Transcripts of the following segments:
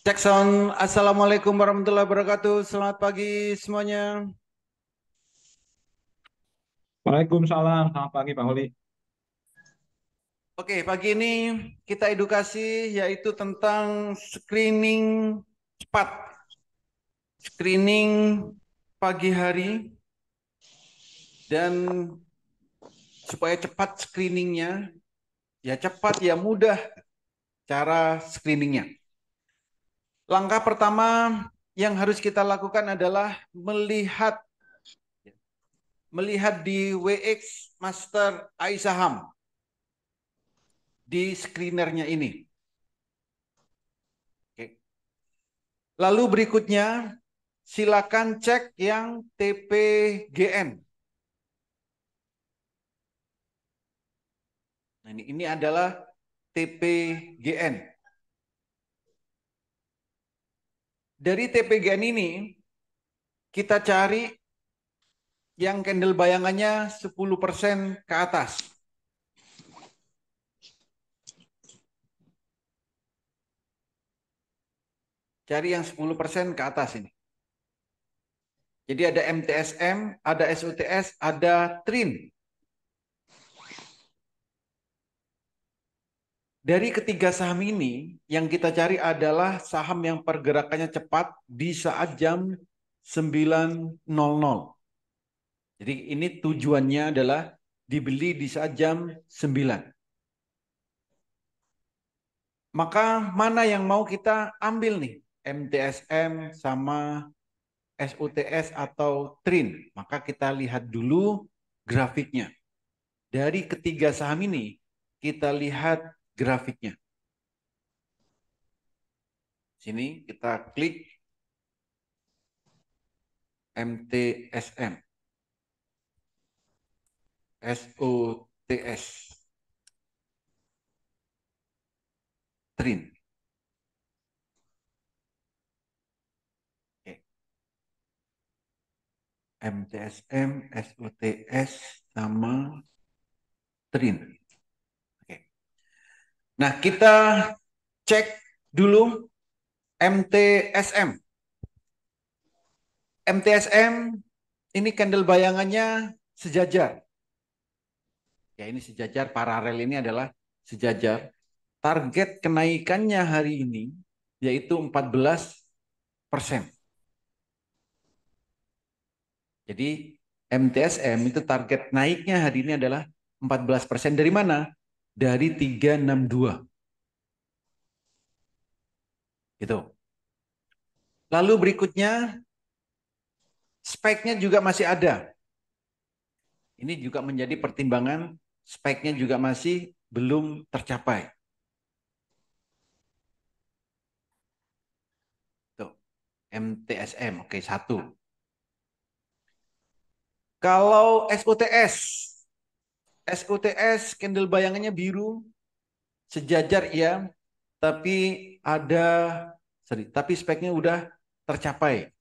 Jackson, Assalamualaikum warahmatullahi wabarakatuh. Selamat pagi semuanya. Waalaikumsalam, selamat pagi Pak Holi. Oke, pagi ini kita edukasi yaitu tentang screening cepat. Screening pagi hari dan supaya cepat screeningnya, ya cepat ya mudah cara screeningnya. Langkah pertama yang harus kita lakukan adalah melihat di WX Master iSaham di screenernya ini. Oke. Lalu berikutnya silakan cek yang TPGN. Nah, ini adalah TPGN. Dari TPGN ini kita cari yang candle bayangannya 10% ke atas. Cari yang 10% ke atas ini. Jadi ada MTSM, ada SUTS, ada TRIN. Dari ketiga saham ini, yang kita cari adalah saham yang pergerakannya cepat di saat jam 9.00. Jadi ini tujuannya adalah dibeli di saat jam 9. Maka mana yang mau kita ambil nih? MTSM sama SUTS atau TRIN. Maka kita lihat dulu grafiknya. Dari ketiga saham ini, kita lihat grafiknya. Sini kita klik MTSM, SUTS, TRIN. Oke. MTSM, SUTS, sama TRIN. Oke. Nah, kita cek dulu MTSM. MTSM ini candle bayangannya sejajar. Ya, ini sejajar, paralel ini adalah sejajar. Target kenaikannya hari ini yaitu 14%. Jadi MTSM itu target naiknya hari ini adalah 14%. Dari mana? Dari 362. Gitu. Lalu berikutnya speknya juga masih ada. Ini juga menjadi pertimbangan, speknya juga masih belum tercapai. Tuh, MTSM, oke, satu. Kalau SUTS, SUTS candle bayangannya biru, sejajar ya, tapi ada, tapi speknya udah tercapai.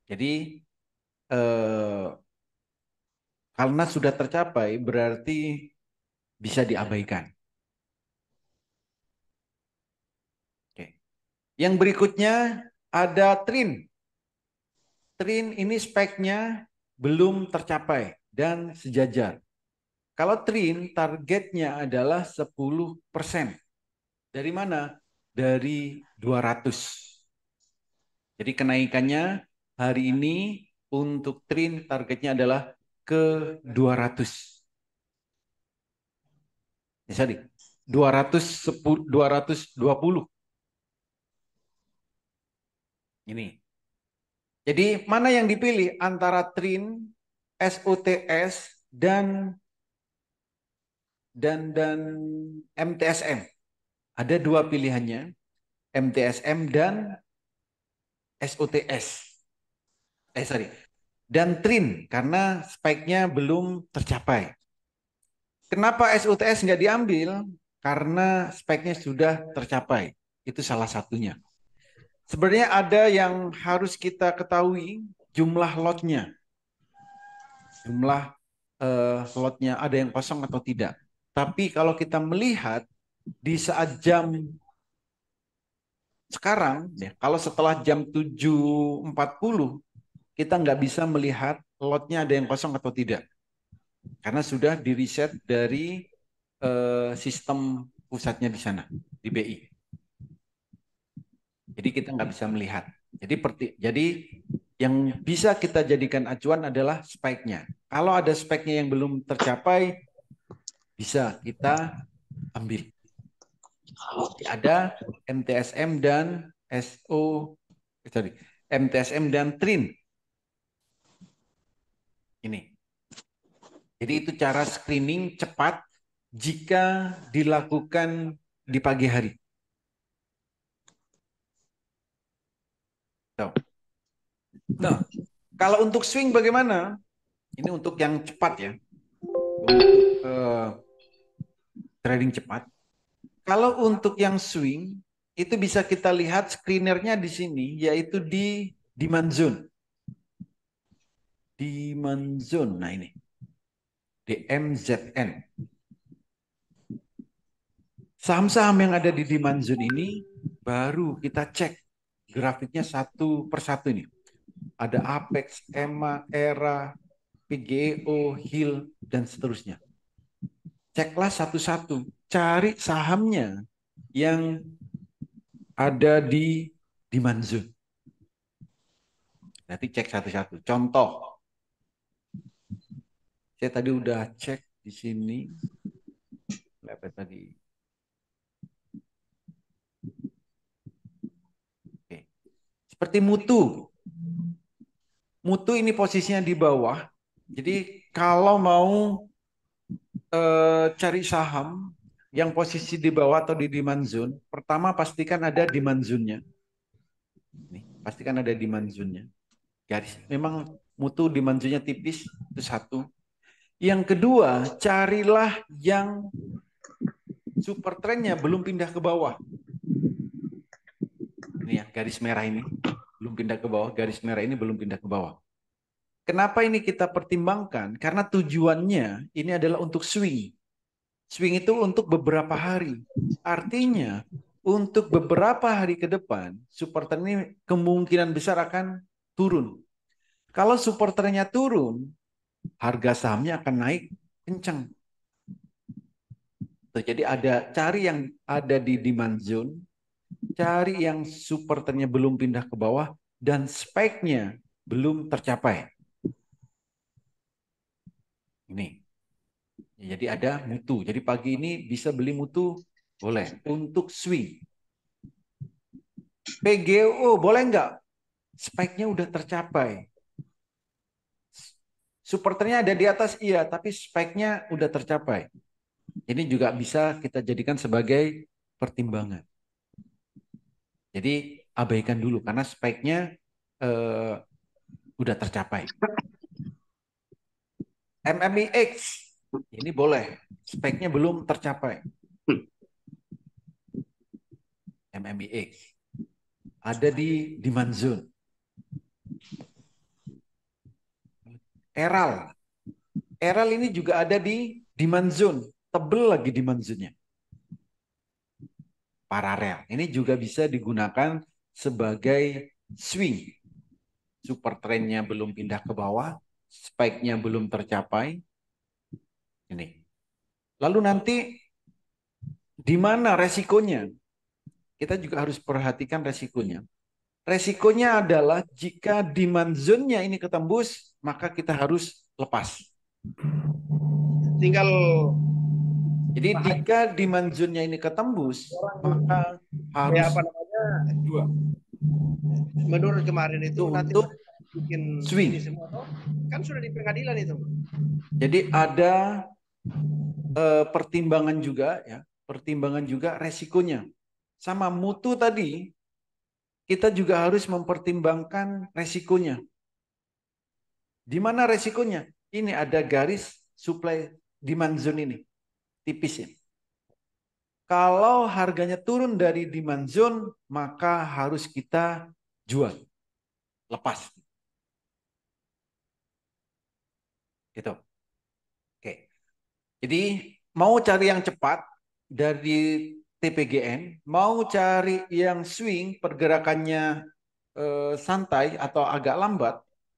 Jadi eh, karena sudah tercapai berarti bisa diabaikan. Oke. Yang berikutnya ada TRIN. TRIN ini speknya belum tercapai dan sejajar. Kalau TRIN targetnya adalah 10%. Dari mana? Dari 200. Jadi kenaikannya hari ini untuk TRIN targetnya adalah ke 200. Ya, sorry. 220. Ini. Jadi mana yang dipilih antara TRIN, SUTS dan MTSM? Ada dua pilihannya, MTSM dan SUTS. Sorry. Dan TRIN karena speknya belum tercapai. Kenapa SUTS nggak diambil? Karena speknya sudah tercapai. Itu salah satunya. Sebenarnya ada yang harus kita ketahui jumlah lotnya. Jumlah lotnya ada yang kosong atau tidak. Tapi kalau kita melihat di saat jam sekarang, ya, kalau setelah jam 7.40 kita nggak bisa melihat lotnya ada yang kosong atau tidak. Karena sudah di reset dari sistem pusatnya di sana, di BI. Jadi kita nggak bisa melihat. Jadi yang bisa kita jadikan acuan adalah spike-nya. Kalau ada spike-nya yang belum tercapai, bisa kita ambil. Jadi ada MTSM dan MTSM dan TRIN. Ini. Jadi itu cara screening cepat jika dilakukan di pagi hari. Nah, kalau untuk swing bagaimana? Ini untuk yang cepat ya, untuk trading cepat. Kalau untuk yang swing, itu bisa kita lihat screenernya di sini, yaitu di demand zone. Demand zone, nah ini, DMZN. Saham-saham yang ada di demand zone ini, baru kita cek grafiknya satu persatu ini. Ada Apex, EMA, ERA, PGEO, HIL, dan seterusnya. Ceklah satu-satu, cari sahamnya yang ada di demand zone. Nanti cek satu-satu. Contoh, saya tadi udah cek di sini. Lepet tadi. Oke. Seperti mutu. Mutu ini posisinya di bawah. Jadi kalau mau cari saham yang posisi di bawah atau di demand zone, pertama pastikan ada demand zone-nya. Nih, pastikan ada demand zone-nya. Garis. Memang mutu demand zone-nya tipis, itu satu. Yang kedua, carilah yang super trendnya belum pindah ke bawah. Ini ya, garis merah ini belum pindah ke bawah, garis merah ini belum pindah ke bawah. Kenapa ini kita pertimbangkan? Karena tujuannya ini adalah untuk swing. Swing itu untuk beberapa hari. Artinya, untuk beberapa hari ke depan, super trend ini kemungkinan besar akan turun. Kalau super trendnya turun, harga sahamnya akan naik kencang. Jadi cari yang ada di demand zone, cari yang super trendnya belum pindah ke bawah, dan spike-nya belum tercapai. Ini. Jadi ada mutu. Jadi pagi ini bisa beli mutu, boleh. Untuk swing. PGO boleh nggak? Spike-nya udah tercapai. Super trendnya ada di atas, iya. Tapi spike-nya udah tercapai. Ini juga bisa kita jadikan sebagai pertimbangan. Jadi abaikan dulu karena spike-nya udah tercapai. MMIX ini boleh, spike-nya belum tercapai. MMIX ada di demand zone. Eral ini juga ada di demand zone, tebel lagi demand zone-nya. Paralel. Ini juga bisa digunakan sebagai swing. Super trendnya belum pindah ke bawah, spike-nya belum tercapai. Ini. Lalu nanti di mana resikonya? Kita juga harus perhatikan resikonya. Resikonya adalah jika demand zone-nya ini ketembus, maka kita harus lepas. Tinggal Jadi jika demand zone-nya ini ketembus, maka harus apa namanya dua. menurut kemarin itu nanti Untuk bikin swing. ini semua kan sudah di pengadilan itu. Jadi ada pertimbangan juga ya, pertimbangan juga resikonya. Sama mutu tadi, kita juga harus mempertimbangkan resikonya. Di mana resikonya? Ini ada garis supply demand zone ini, tipis ya. Kalau harganya turun dari demand zone, maka harus kita jual, lepas. Gitu. Oke. Jadi mau cari yang cepat, dari TPGN mau cari yang swing pergerakannya santai atau agak lambat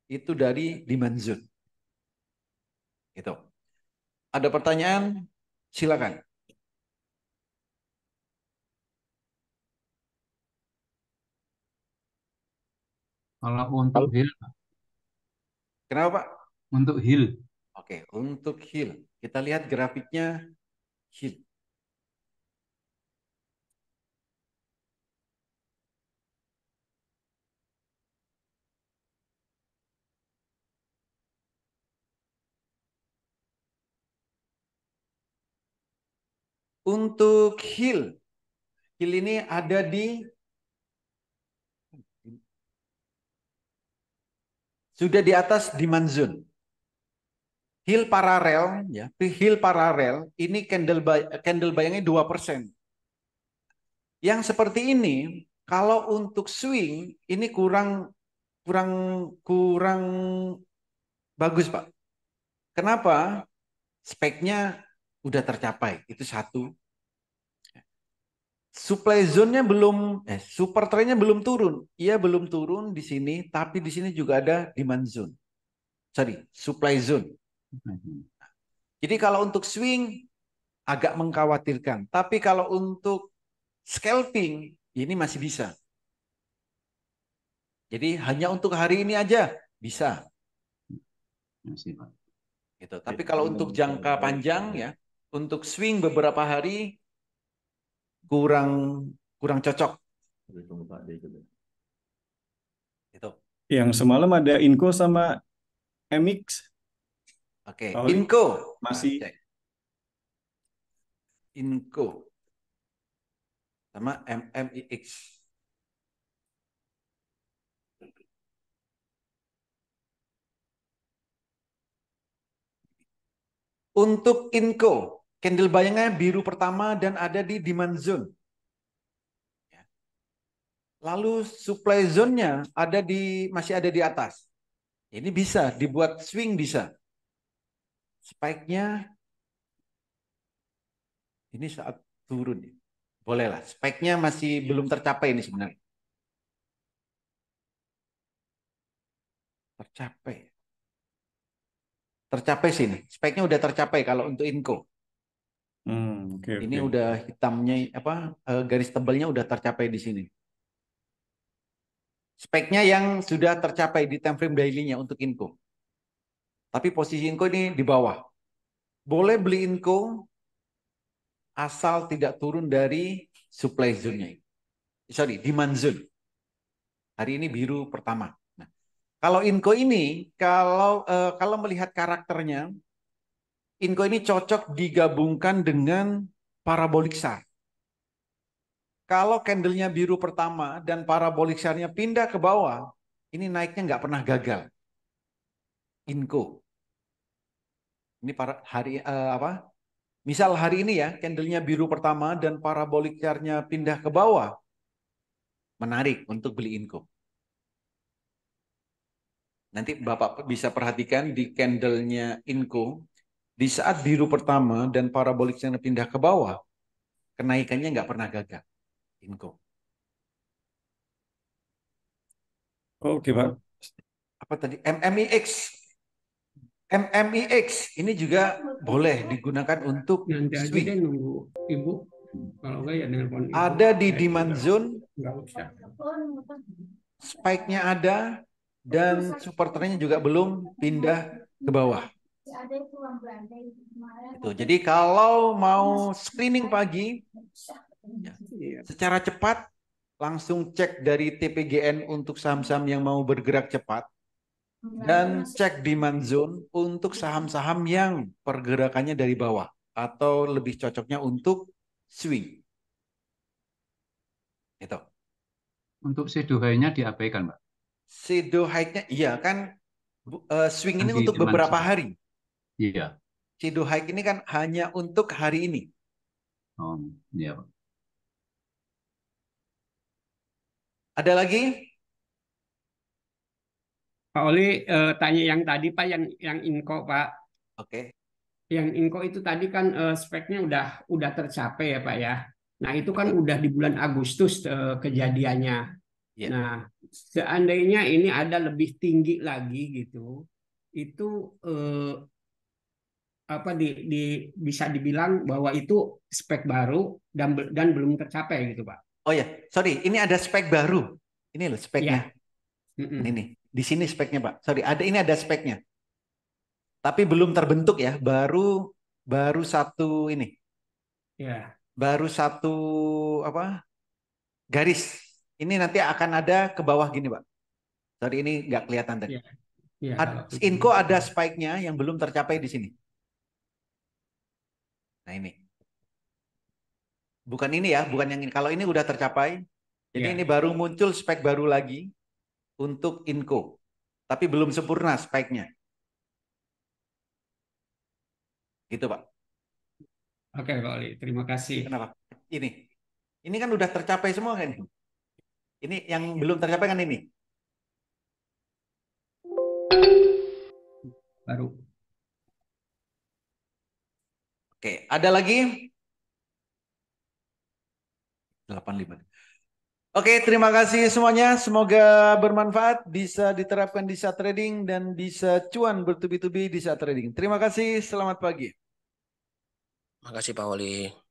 itu dari demand zone. Gitu. Ada pertanyaan? Silakan. Kalau untuk hill, Kenapa, Pak? untuk hill, Oke, untuk hill. Kita lihat grafiknya hill. Untuk hill ini ada di sudah di atas demand zone. Hill paralel ya, hill paralel ini candle bayangnya 2%. Yang seperti ini kalau untuk swing ini kurang kurang kurang bagus, Pak. Kenapa? Speknya udah tercapai. Itu satu. Supply zone-nya belum, super trend-nya belum turun. Iya belum turun di sini, tapi di sini juga ada demand zone. Sorry, supply zone. Jadi kalau untuk swing agak mengkhawatirkan. Tapi kalau untuk scalping ini masih bisa. Jadi hanya untuk hari ini aja bisa. masih Pak. Gitu. Tapi kalau untuk jangka panjang ya, untuk swing beberapa hari kurang kurang cocok. Gitu. Yang semalam ada Inco sama MX. Oke, Pak Oli, Inco. masih Cek. Inco sama MMIX. Untuk Inco, candle bayangnya biru pertama dan ada di demand zone. Lalu supply zone-nya masih ada di atas. Ini bisa dibuat swing bisa. Spike-nya ini saat turun. Bolehlah. Spike-nya masih belum tercapai ini sebenarnya. Tercapai. Tercapai sini. Spike-nya udah tercapai kalau untuk Inco. oke, Ini oke. udah hitamnya garis tebalnya udah tercapai di sini. Speknya yang sudah tercapai di time frame daily-nya untuk Inco. Tapi posisi Inco ini di bawah. Boleh beli Inco asal tidak turun dari supply zone-nya. Sorry, demand zone. Hari ini biru pertama. Nah, kalau Inco ini, kalau melihat karakternya, Inco ini cocok digabungkan dengan parabolic SAR. Kalau candlenya biru pertama dan parabolic SAR-nya pindah ke bawah, ini naiknya nggak pernah gagal. Inco. Ini apa? Misal hari ini ya, candlenya biru pertama dan parabolic chart-nya pindah ke bawah, menarik untuk beli Inco. Nanti Bapak bisa perhatikan di candlenya Inco, di saat biru pertama dan parabolic chart pindah ke bawah, kenaikannya nggak pernah gagal. Inco. Oke, Pak. Apa tadi? MMIX. MMIX ini juga boleh digunakan untuk Nanti aja deh swing. nunggu ibu. Kalau enggak ya nelpon ibu. Ada di demand zone, Enggak usah. spike-nya ada, dan super trend-nya juga belum pindah ke bawah. Itu. Jadi kalau mau screening pagi, ya, Iya. secara cepat langsung cek dari TPGN untuk saham-saham yang mau bergerak cepat dan cek demand zone untuk saham-saham yang pergerakannya dari bawah atau lebih cocoknya untuk swing. Itu. Untuk shadow high-nya diabaikan, Pak. Shadow high-nya iya kan swing Kan ini di untuk demand beberapa zone. hari. Iya. Shadow high ini kan hanya untuk hari ini. Oh, iya, Pak. Ada lagi? Pak Oli tanya yang tadi Pak yang Inco Pak. Oke. yang Inko itu tadi kan speknya udah tercapai ya Pak ya. Nah itu kan udah di bulan Agustus kejadiannya. Ya. Nah seandainya ini ada lebih tinggi lagi gitu, itu apa bisa dibilang bahwa itu spek baru dan belum tercapai gitu Pak. Oh ya, sorry, ini ada spek baru. Ini loh speknya. Ya. Mm-mm. Ini nih, di sini speknya Pak. Sorry, ini ada speknya. Tapi belum terbentuk ya, baru satu ini, Ya. baru satu apa garis. Ini nanti akan ada ke bawah gini Pak. Sorry, ini nggak kelihatan tadi. Ya. Ya, kalau Inco ada spike-nya yang belum tercapai di sini. Nah ini. Bukan ini ya, bukan yang ini. Kalau ini udah tercapai, jadi Ya. ini baru muncul spek baru lagi untuk Inco. Tapi belum sempurna speknya. Gitu Pak. Oke Pak Oli, terima kasih. Kenapa? Ini kan udah tercapai semua kan? Ini yang belum tercapai kan ini. Baru. Oke, ada lagi? 85. Oke, terima kasih semuanya. Semoga bermanfaat, bisa diterapkan di saat trading dan bisa cuan bertubi-tubi di saat trading. Terima kasih, selamat pagi. Makasih Pak Oli.